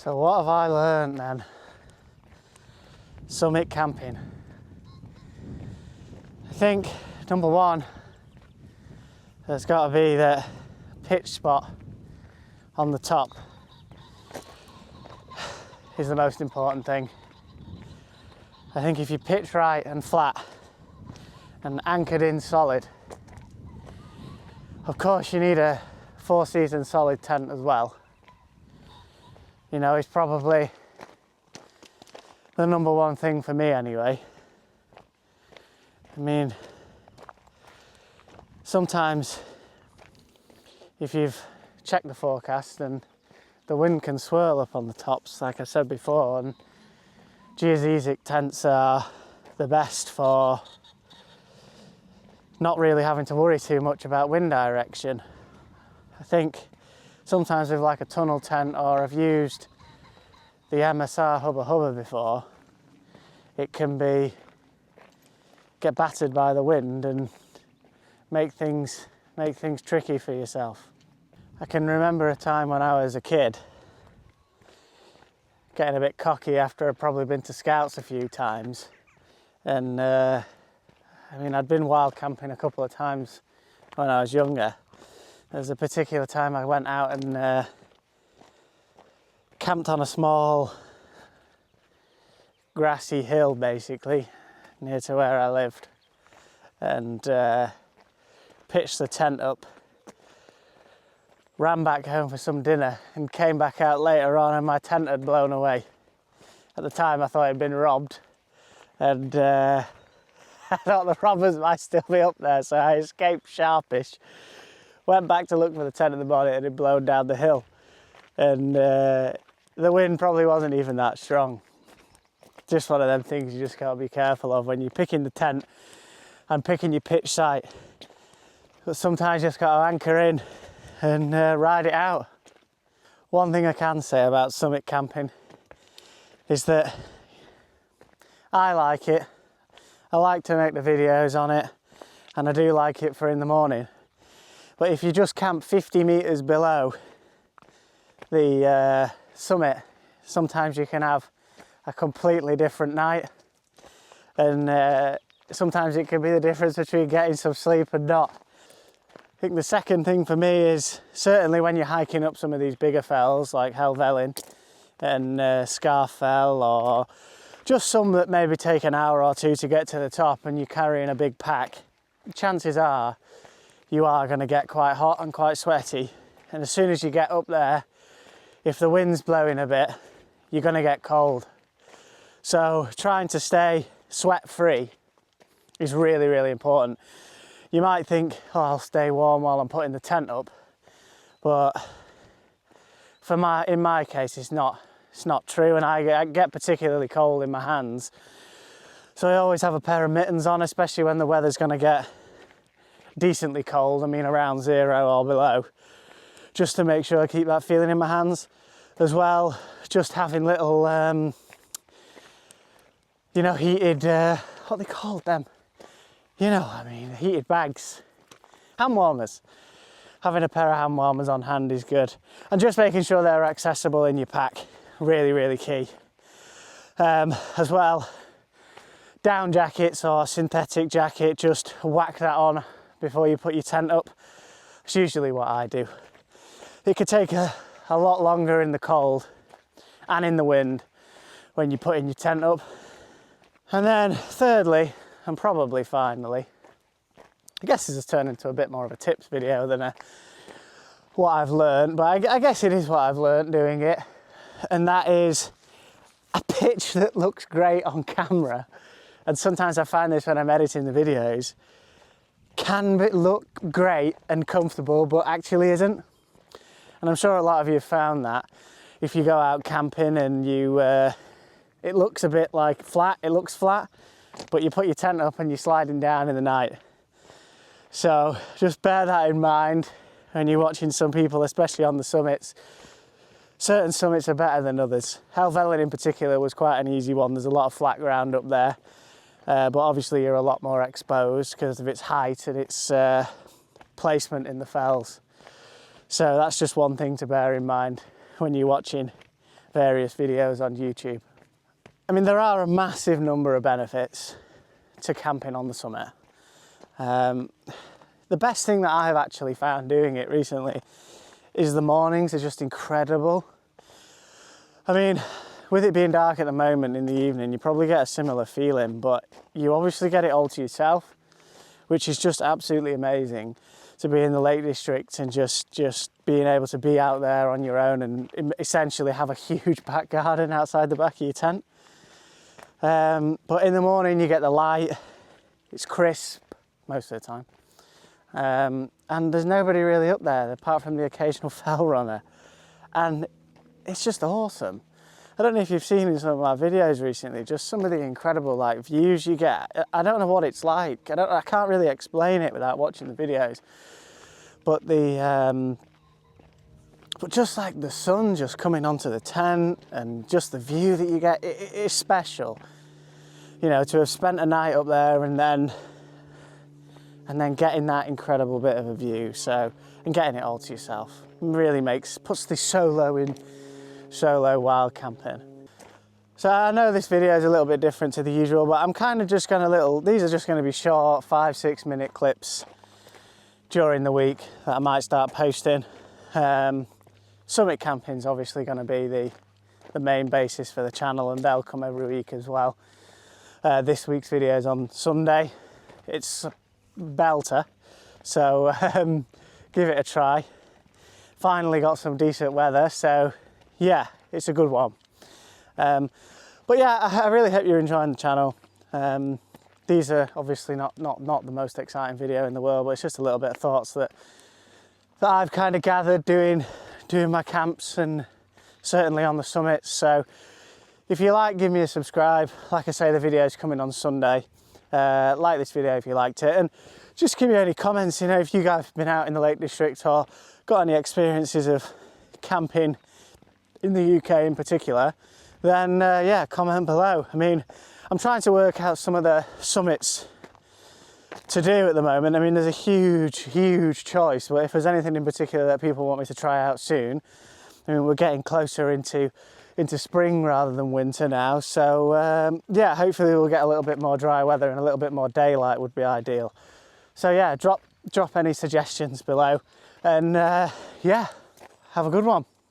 So what have I learned then? Summit camping. I think number one, there's got to be the pitch spot on the top is the most important thing. I think if you pitch right and flat and anchored in solid, of course you need a 4-season solid tent as well. You know, it's probably the number one thing for me anyway. I mean, sometimes if you've checked the forecast and the wind can swirl up on the tops, like I said before, and geodesic tents are the best for not really having to worry too much about wind direction. I think sometimes with like a tunnel tent, or I've used the MSR Hubba Hubba before, it can get battered by the wind and make things tricky for yourself. I can remember a time when I was a kid getting a bit cocky after I'd probably been to Scouts a few times, and I mean, I'd been wild camping a couple of times when I was younger. There's a particular time I went out and camped on a small grassy hill, basically, near to where I lived, and pitched the tent up, ran back home for some dinner, and came back out later on and my tent had blown away. At the time I thought I'd been robbed, and I thought the robbers might still be up there, so I escaped sharpish. Went back to look for the tent in the morning and it had blown down the hill, and the wind probably wasn't even that strong. Just one of them things you just gotta be careful of when you're picking the tent and picking your pitch site. But sometimes you just gotta anchor in and ride it out. One thing I can say about summit camping is that I like it. I like to make the videos on it, and I do like it for in the morning. But if you just camp 50 meters below the summit, sometimes you can have a completely different night, and sometimes it can be the difference between getting some sleep and not. I think the second thing for me is certainly when you're hiking up some of these bigger fells like Helvellyn and Scarf Fell, or just some that maybe take an hour or two to get to the top and you're carrying a big pack, chances are you are going to get quite hot and quite sweaty, and as soon as you get up there, if the wind's blowing a bit, you're going to get cold. So trying to stay sweat free is really, really important. You might think, oh, I'll stay warm while I'm putting the tent up, but in my case, it's not true, and I get particularly cold in my hands. So I always have a pair of mittens on, especially when the weather's going to get decently cold, I mean around 0 or below, just to make sure I keep that feeling in my hands. As well, just having little, you know, heated, what are they called them? You know, I mean, heated bags, hand warmers. Having a pair of hand warmers on hand is good. And just making sure they're accessible in your pack, really, really key. As well, down jackets or synthetic jacket, just whack that on before you put your tent up. It's usually what I do. It could take a lot longer in the cold and in the wind when you're putting your tent up. And then thirdly, and probably finally, I guess this has turned into a bit more of a tips video than what I've learned, but I guess it is what I've learned doing it, and that is a pitch that looks great on camera, and sometimes I find this when I'm editing the videos, can look great and comfortable, but actually isn't. And I'm sure a lot of you have found that if you go out camping and it looks a bit like flat, it looks flat, but you put your tent up and you're sliding down in the night. So just bear that in mind when you're watching some people, especially on the summits. Certain summits are better than others. Helvellyn in particular was quite an easy one. There's a lot of flat ground up there, but obviously you're a lot more exposed because of its height and its placement in the fells. So that's just one thing to bear in mind when you're watching various videos on YouTube. I mean, there are a massive number of benefits to camping on the summit. The best thing that I've actually found doing it recently is the mornings are just incredible. I mean, with it being dark at the moment in the evening, you probably get a similar feeling, but you obviously get it all to yourself, which is just absolutely amazing to be in the Lake District and just being able to be out there on your own and essentially have a huge back garden outside the back of your tent. But in the morning you get the light, it's crisp most of the time, and there's nobody really up there apart from the occasional fell runner, and it's just awesome. I don't know if you've seen in some of my videos recently, just some of the incredible like views you get. I don't know what it's like. I can't really explain it without watching the videos. But but just like the sun just coming onto the tent and just the view that you get, it is special. You know, to have spent a night up there and then getting that incredible bit of a view. So, and getting it all to yourself really puts the solo wild camping. So I know this video is a little bit different to the usual, but I'm kind of just these are just going to be short 5-6 minute clips during the week that I might start posting. Summit camping is obviously going to be the main basis for the channel, and they'll come every week as well. This week's video is on Sunday. It's belter, so give it a try. Finally got some decent weather, so yeah, it's a good one. But yeah, I really hope you're enjoying the channel. These are obviously not the most exciting video in the world, but it's just a little bit of thoughts that I've kind of gathered doing my camps and certainly on the summits. So if you like, give me a subscribe. Like I say, the video is coming on Sunday. Like this video if you liked it, and just give me any comments. You know, if you guys have been out in the Lake District or got any experiences of camping in the UK in particular, then yeah, comment below. I mean, I'm trying to work out some of the summits to do at the moment. I mean, there's a huge choice, but if there's anything in particular that people want me to try out soon, I mean, we're getting closer into spring rather than winter now, so yeah, hopefully we'll get a little bit more dry weather and a little bit more daylight would be ideal. So yeah, drop any suggestions below, and yeah, have a good one.